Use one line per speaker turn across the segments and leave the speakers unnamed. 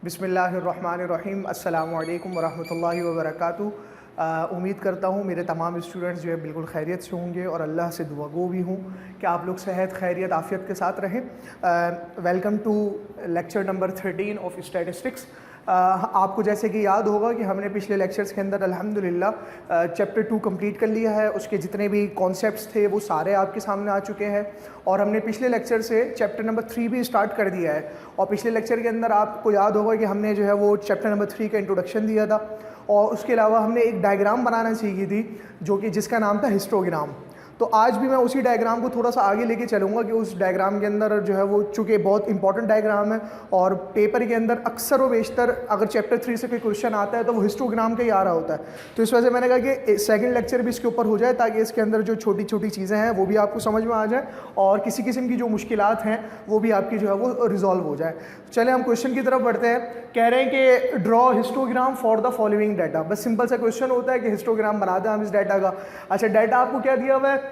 बिस्मिल्लाहिर्रहमानिर्रहीम अस्सलामु अलैकुम वरहमतुल्लाहि वबरकातुहू। उम्मीद करता हूँ मेरे तमाम स्टूडेंट्स जो है बिल्कुल खैरियत से होंगे और अल्लाह से दुआ गो भी हूँ कि आप लोग सेहत खैरियत आफ़ियत के साथ रहें। Welcome to lecture number 13 of statistics. आपको जैसे कि याद होगा कि हमने पिछले लेक्चर्स के अंदर अल्हम्दुलिल्लाह चैप्टर 2 कंप्लीट कर लिया है। उसके जितने भी कॉन्सेप्ट्स थे वो सारे आपके सामने आ चुके हैं और हमने पिछले लेक्चर से चैप्टर नंबर 3 भी स्टार्ट कर दिया है। और पिछले लेक्चर के अंदर आपको याद होगा कि हमने जो है वो चैप्टर नंबर 3 का इंट्रोडक्शन दिया था और उसके अलावा हमने एक डायग्राम बनाना सीखी थी जो कि जिसका नाम था हिस्टोग्राम। तो आज भी मैं उसी डायग्राम को थोड़ा सा आगे लेके चलूँगा कि उस डायग्राम के अंदर जो है वो चूँकि बहुत इंपॉर्टेंट डायग्राम है और पेपर के अंदर अक्सर व बेशतर अगर चैप्टर 3 से कोई क्वेश्चन आता है तो वो हिस्टोग्राम का ही आ रहा होता है। तो इस वजह से मैंने कहा कि सेकंड लेक्चर भी इसके ऊपर हो जाए ताकि इसके अंदर जो छोटी छोटी चीज़ें हैं वो भी आपको समझ में आ जाए और किसी किस्म की जो मुश्किलात हैं वो भी आपकी जो है वो रिजॉल्व हो जाए। चले हम क्वेश्चन की तरफ बढ़ते हैं। कह रहे हैं कि draw histogram for the following data. बस सिंपल सा क्वेश्चन होता है कि हिस्टोग्राम बना दें हम इस डाटा का। अच्छा, डाटा आपको क्या दिया हुआ है?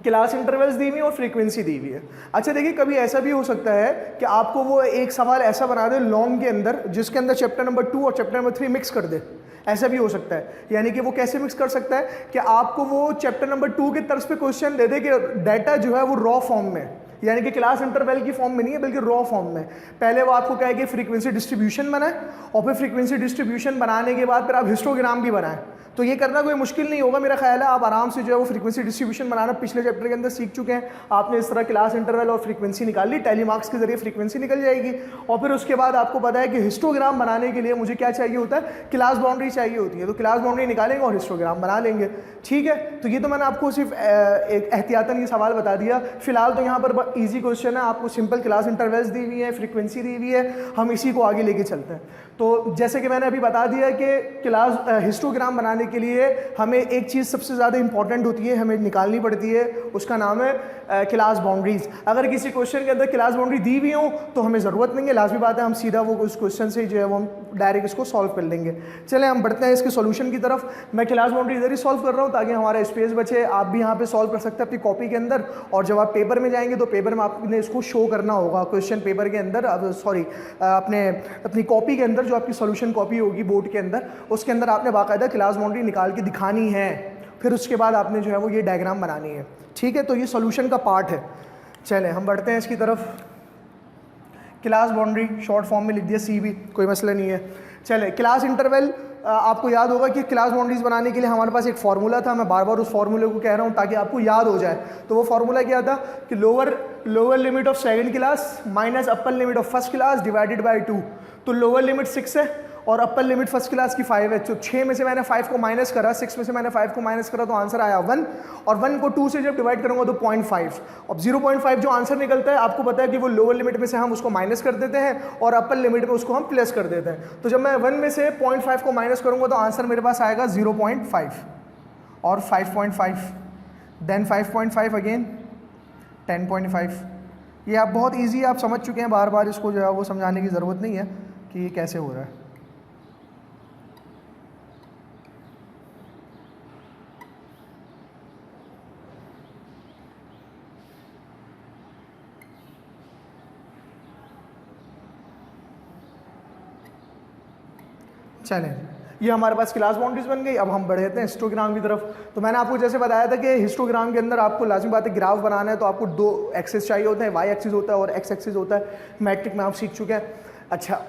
क्लास इंटरवल्स दी हुई और फ्रीक्वेंसी दी हुई है। अच्छा देखिए, कभी ऐसा भी हो सकता है कि आपको वो एक सवाल ऐसा बना दे लॉन्ग के अंदर जिसके अंदर चैप्टर नंबर 2 और चैप्टर नंबर 3 मिक्स कर दे। ऐसा भी हो सकता है। यानी कि वो कैसे मिक्स कर सकता है कि आपको वो चैप्टर नंबर 2 के तर्ज पे क्वेश्चन दे दे कि डाटा जो है वो रॉ फॉर्म में, यानी कि क्लास इंटरवल की फॉर्म में नहीं है बल्कि रॉ फॉर्म में। पहले वो आपको कहे कि फ्रीक्वेंसी डिस्ट्रीब्यूशन बनाए और फिर फ्रीक्वेंसी डिस्ट्रीब्यूशन बनाने के बाद फिर आप हिस्टोग्राम भी बनाएं। तो ये करना कोई मुश्किल नहीं होगा, मेरा ख्याल है आप आराम से जो है वो फ्रीक्वेंसी डिस्ट्रीब्यूशन बनाना पिछले चैप्टर के अंदर सीख चुके हैं। आपने इस तरह क्लास इंटरवल और फ्रीक्वेंसी निकाल ली, टैली मार्क्स के जरिए फ्रीक्वेंसी निकल जाएगी और फिर उसके बाद आपको पता है कि हिस्टोग्राम बनाने के लिए मुझे क्या चाहिए होता है, क्लास बाउंड्री चाहिए होती है। तो क्लास बाउंड्री निकालेंगे और हिस्टोग्राम बना लेंगे। ठीक है, तो ये तो मैंने आपको सिर्फ एक एहतियातन ये सवाल बता दिया। फिलहाल तो यहाँ पर ईजी क्वेश्चन है, आपको सिंपल क्लास इंटरवल्स दी हुई है, फ्रीक्वेंसी दी हुई है, हम इसी को आगे लेके चलते हैं। तो जैसे कि मैंने अभी बता दिया कि क्लास हिस्टोग्राम बनाने के लिए हमें एक चीज़ सबसे ज़्यादा इंपॉर्टेंट होती है, हमें निकालनी पड़ती है, उसका नाम है क्लास बाउंड्रीज। अगर किसी क्वेश्चन के अंदर क्लास बाउंड्री दी हुई हो तो हमें ज़रूरत नहीं है, लाजमी बात है हम सीधा वो उस क्वेश्चन से जो है वो हम डायरेक्ट इसको सॉल्व कर लेंगे। चलें हम बढ़ते हैं इसके सॉल्यूशन की तरफ। मैं क्लास बाउंड्री इधर ही सॉल्व कर रहा हूँ ताकि हमारा स्पेस बचे। आप भी यहाँ पे सॉल्व कर सकते हैं अपनी कॉपी के अंदर और जब आप पेपर में जाएंगे तो पेपर में आपने इसको शो करना होगा क्वेश्चन पेपर के अंदर, अपनी कॉपी के अंदर जो आपकी सॉल्यूशन कॉपी होगी बोर्ड के अंदर, उसके अंदर आपने बाकायदा क्लास बाउंड्री निकाल के दिखानी है। फिर उसके बाद आपने जो है वो ये डायग्राम बनानी है। ठीक है, तो ये सॉल्यूशन का पार्ट है। चलें हम बढ़ते हैं इसकी तरफ। क्लास बाउंड्री शॉर्ट फॉर्म में लिख दिया सी भी, कोई मसला नहीं है। चले क्लास इंटरवल, आपको याद होगा कि क्लास बाउंड्रीज बनाने के लिए हमारे पास एक फार्मूला था। मैं बार बार उस फार्मूले को कह रहा हूँ ताकि आपको याद हो जाए। तो वो फार्मूला क्या था कि lower limit of second class minus upper limit of first class divided by 2। तो लोअर लिमिट 6 है और अपर लिमिट फर्स्ट क्लास की 5 है। तो 6 में से मैंने 5 को माइनस करा, 6 में से मैंने 5 को माइनस करा तो आंसर आया 1 और 1 को 2 से जब डिवाइड करूंगा तो 0.5। अब 0.5 जो आंसर निकलता है आपको पता है कि वो लोअर लिमिट में से हम उसको माइनस कर देते हैं और अपर लिमिट में उसको हम प्लस कर देते हैं। तो जब मैं 1 में से 0.5 को माइनस करूंगा तो आंसर मेरे पास आएगा 0.5 और 5.5, देन 5.5 अगेन 10.5। ये आप बहुत ईजी आप समझ चुके हैं, बार बार इसको जो है वो समझाने की ज़रूरत नहीं है कि ये कैसे हो रहा है। चलें, ये हमारे पास क्लास बाउंड्रीज बन गई। अब हम बढ़े थे हिस्टोग्राम की तरफ। तो मैंने आपको जैसे बताया था कि हिस्टोग्राम के अंदर आपको लाजमी बात है ग्राफ बनाना है तो आपको 2 एक्सिस चाहिए होते हैं, वाई एक्सिस होता है और एक्स एक्सिस होता है। मैट्रिक में आप सीख चुके हैं। अच्छा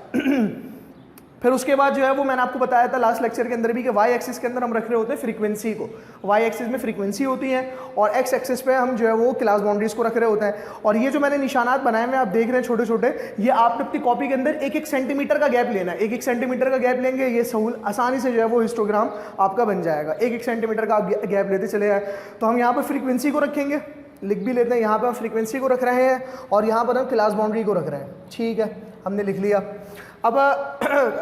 फिर उसके बाद जो है वो मैंने आपको बताया था लास्ट लेक्चर के अंदर भी कि वाई एक्सिस के अंदर हम रख रहे होते हैं फ्रीक्वेंसी को। वाई एक्सिस में फ्रीक्वेंसी होती है और एक्स एक्सिस पे हम जो है वो क्लास बाउंड्रीज को रख रहे होते हैं। और ये जो मैंने निशानात बनाए हुए आप देख रहे हैं छोटे छोटे, ये आपने अपनी कॉपी के अंदर 1-1 सेंटीमीटर का गैप लेना है। 1-1 सेंटीमीटर का गैप लेंगे, ये आसानी से जो है वो हिस्टोग्राम आपका बन जाएगा। 1-1 सेंटीमीटर का आप गैप लेते चले जाए। तो हम यहाँ पर फ्रीक्वेंसी को रखेंगे, लिख भी लेते हैं। यहाँ पर हम फ्रीक्वेंसी को रख रहे हैं और यहाँ पर हम क्लास बाउंड्री को रख रहे हैं। ठीक है, हमने लिख लिया। अब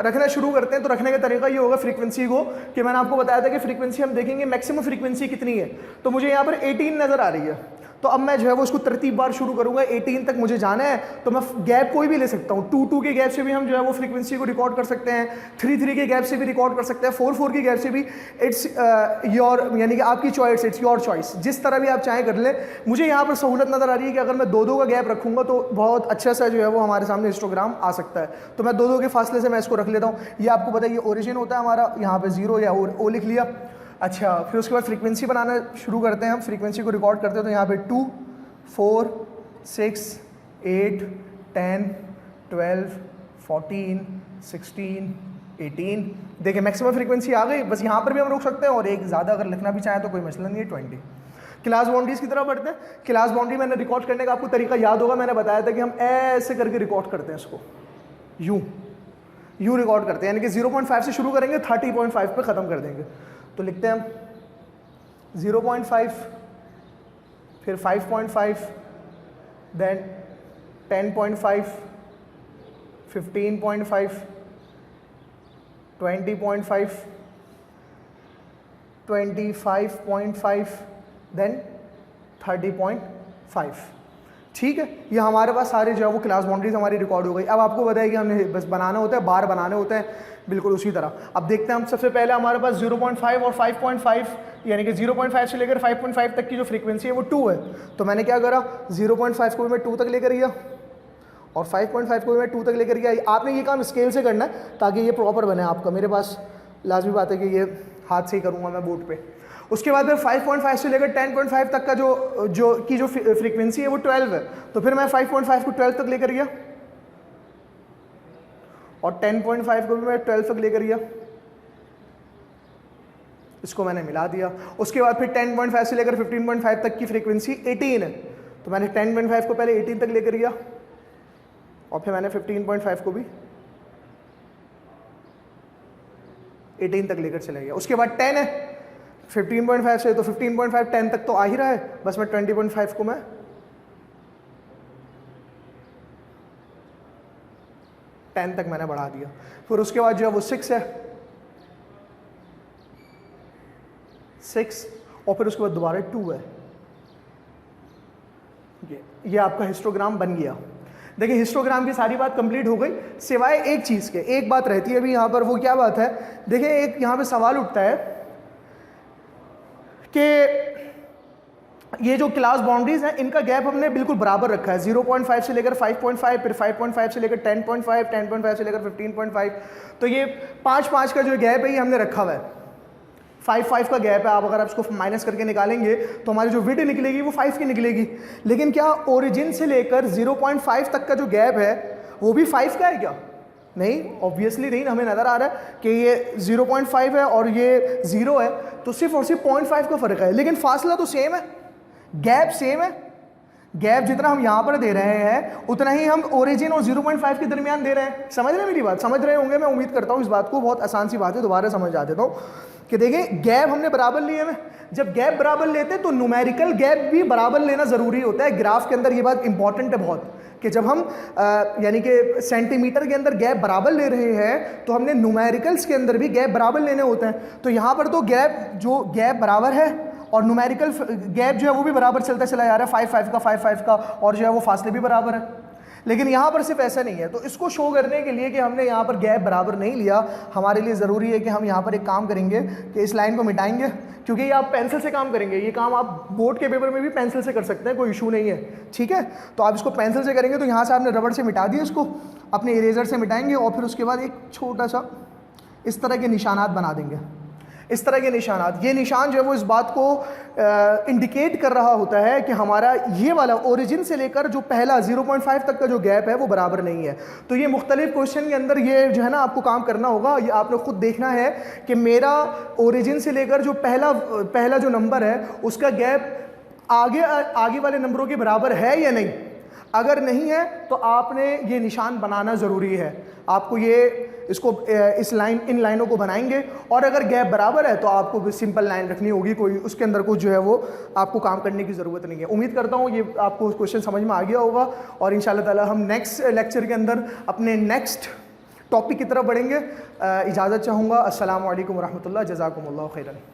रखना शुरू करते हैं। तो रखने का तरीका ये होगा फ्रीक्वेंसी को कि मैंने आपको बताया था कि फ्रीक्वेंसी हम देखेंगे मैक्सिमम फ्रीक्वेंसी कितनी है। तो मुझे यहाँ पर 18 नज़र आ रही है। तो अब मैं जो है वो इसको तरतीब बार शुरू करूँगा, 18 तक मुझे जाना है, तो मैं गैप कोई भी ले सकता हूँ। 2 के गैप से भी हम जो है वो फ्रीक्वेंसी को रिकॉर्ड कर सकते हैं, 3 के गैप से भी रिकॉर्ड कर सकते हैं, 4 के गैप से भी। इट्स योर, यानी कि आपकी चॉइस, इट्स योर चॉइस, जिस तरह भी आप चाहें कर लें। मुझे यहाँ पर सहूलत नज़र आ रही है कि अगर मैं 2 का गैप रखूँगा तो बहुत अच्छा सा जो है वो हमारे सामने हिस्टोग्राम आ सकता है। तो मैं 2 के फासले से मैं इसको रख लेता हूँ। ये आपको पता है ये ओरिजिन होता है हमारा, यहाँ पे 0 या ओ लिख लिया। अच्छा, फिर उसके बाद फ्रीक्वेंसी बनाना शुरू करते हैं हम, फ्रीक्वेंसी को रिकॉर्ड करते हैं। तो यहाँ पे 2, 4, 6, 8, 10, 12, 14, 16, 18। देखिए मैक्सिमम फ्रीक्वेंसी आ गई, बस यहाँ पर भी हम रोक सकते हैं और एक ज़्यादा अगर लिखना भी चाहें तो कोई मसला नहीं है, 20। क्लास बाउंड्रीज की तरफ बढ़ते हैं। क्लास बाउंड्री मैंने रिकॉर्ड करने का आपको तरीका याद होगा, मैंने बताया था कि हम ऐसे करके रिकॉर्ड करते हैं इसको, यूँ रिकॉर्ड करते हैं, यानी कि 0.5 से शुरू करेंगे, 30.5 पे ख़त्म कर देंगे। तो लिखते हैं हम 0.5, फिर 5.5, देन 10.5, 15.5, 20.5, 25.5, देन 30.5। ठीक है, ये हमारे पास सारे जो है वो क्लास बाउंड्रीज हमारी रिकॉर्ड हो गई। अब आपको बताया कि हमने बस बनाना होता है, बार बनाने होते हैं, बिल्कुल उसी तरह। अब देखते हैं हम, सबसे पहले हमारे पास 0.5 और 5.5, यानी कि 0.5 से लेकर 5.5 तक की जो फ्रीक्वेंसी है वो 2 है। तो मैंने क्या करा, 0.5 को भी मैं 2 तक लेकर गया और 5.5 को भी मैं 2 तक लेकर गया। आपने ये काम स्केल से करना है ताकि ये प्रॉपर बने आपका। मेरे पास लाजमी बात है कि ये हाथ से ही करूँगा मैं बोर्ड पे। उसके बाद फिर 5.5 से लेकर 10.5 तक का जो फ्रीक्वेंसी है वो 12 है। तो फिर मैं 5.5 को 12 तक लेकर गया और 10.5 को भी मैं 12 तक लेकर गया, इसको मैंने मिला दिया। उसके बाद फिर 10.5 से लेकर 15.5 तक की फ्रीक्वेंसी 18 है। तो मैंने 10.5 को पहले 18 तक लेकर गया और फिर मैंने 15.5 को भी 18 तक लेकर चले गया। उसके बाद 10 है 15.5 से, तो 15.5 10 तक तो आ ही रहा है, बस मैं 20.5 को मैं 10 तक मैंने बढ़ा दिया। फिर उसके बाद जो है वो 6 है, 6, और फिर उसके बाद दोबारा 2 है। ये आपका हिस्टोग्राम बन गया। देखिए हिस्टोग्राम की सारी बात कंप्लीट हो गई, सिवाय एक चीज़ के। एक बात रहती है अभी यहाँ पर, वो क्या बात है, देखिए एक यहाँ पे सवाल उठता है कि ये जो क्लास बाउंड्रीज हैं इनका गैप हमने बिल्कुल बराबर रखा है, 0.5 से लेकर 5.5, फिर 5.5 से लेकर 10.5, 10.5 से लेकर 15.5। तो ये 5 का जो गैप है ये हमने रखा हुआ है। 5 का गैप है, आप अगर आप इसको माइनस करके निकालेंगे तो हमारी जो विड्थ निकलेगी वो 5 की निकलेगी। लेकिन क्या ओरिजिन से लेकर 0.5 तक का जो गैप है वो भी 5 का है क्या? नहीं, ऑब्वियसली नहीं। हमें नज़र आ रहा है कि ये 0.5 है और ये 0 है, तो सिर्फ और सिर्फ 0.5 का फ़र्क है, लेकिन फासला तो सेम है, गैप सेम है। गैप जितना हम यहाँ पर दे रहे हैं उतना ही हम ओरिजिन और 0.5 के दरमियान दे रहे हैं। समझ रहे हैं मेरी बात? समझ रहे होंगे, मैं उम्मीद करता हूँ इस बात को। बहुत आसान सी बात है, दोबारा समझ आ देता हूँ कि देखें गैप हमने बराबर लिए हैं। जब गैप बराबर लेते हैं तो न्यूमेरिकल गैप भी बराबर लेना ज़रूरी होता है। ग्राफ के अंदर ये बात इंपॉर्टेंट है बहुत, कि जब हम यानी कि सेंटीमीटर के अंदर गैप बराबर ले रहे हैं तो हमने न्यूमेरिकल्स के अंदर भी गैप बराबर लेने होते हैं। तो यहाँ पर तो गैप बराबर है और न्यूमेरिकल गैप जो है वो भी बराबर चलता चला जा रहा है, 5 का 5 का, और जो है वो फासले भी बराबर है। लेकिन यहाँ पर सिर्फ ऐसा नहीं है। तो इसको शो करने के लिए कि हमने यहाँ पर गैप बराबर नहीं लिया, हमारे लिए ज़रूरी है कि हम यहाँ पर एक काम करेंगे कि इस लाइन को मिटाएंगे, क्योंकि ये आप पेंसिल से काम करेंगे। ये काम आप बोर्ड के पेपर में भी पेंसिल से कर सकते हैं, कोई इशू नहीं है, ठीक है। तो आप इसको पेंसिल से करेंगे, तो यहाँ से आपने रबड़ से मिटा दिया, इसको अपने इरेजर से मिटाएंगे और फिर उसके बाद एक छोटा सा इस तरह के निशानात बना देंगे। इस तरह के निशानात, ये निशान जो है वो इस बात को इंडिकेट कर रहा होता है कि हमारा ये वाला ओरिजिन से लेकर जो पहला 0.5 तक का जो गैप है वो बराबर नहीं है। तो ये मुख्तलिफ क्वेश्चन के अंदर ये जो है ना आपको काम करना होगा। ये आपने खुद देखना है कि मेरा ओरिजिन से लेकर जो पहला जो नंबर है उसका गैप आगे वाले नंबरों के बराबर है या नहीं। अगर नहीं है तो आपने ये निशान बनाना ज़रूरी है। आपको इन लाइनों को बनाएंगे, और अगर गैप बराबर है तो आपको सिंपल लाइन रखनी होगी, कोई उसके अंदर कुछ जो है वो आपको काम करने की ज़रूरत नहीं है। उम्मीद करता हूँ ये आपको क्वेश्चन समझ में आ गया होगा, और इंशाल्लाह ताला हम नेक्स्ट लेक्चर के अंदर अपने नेक्स्ट टॉपिक की तरफ बढ़ेंगे। इजाज़त चाहूँगा। अस्सलामु अलैकुम वरहमतुल्लाह, जज़ाकुमुल्लाह खैरन।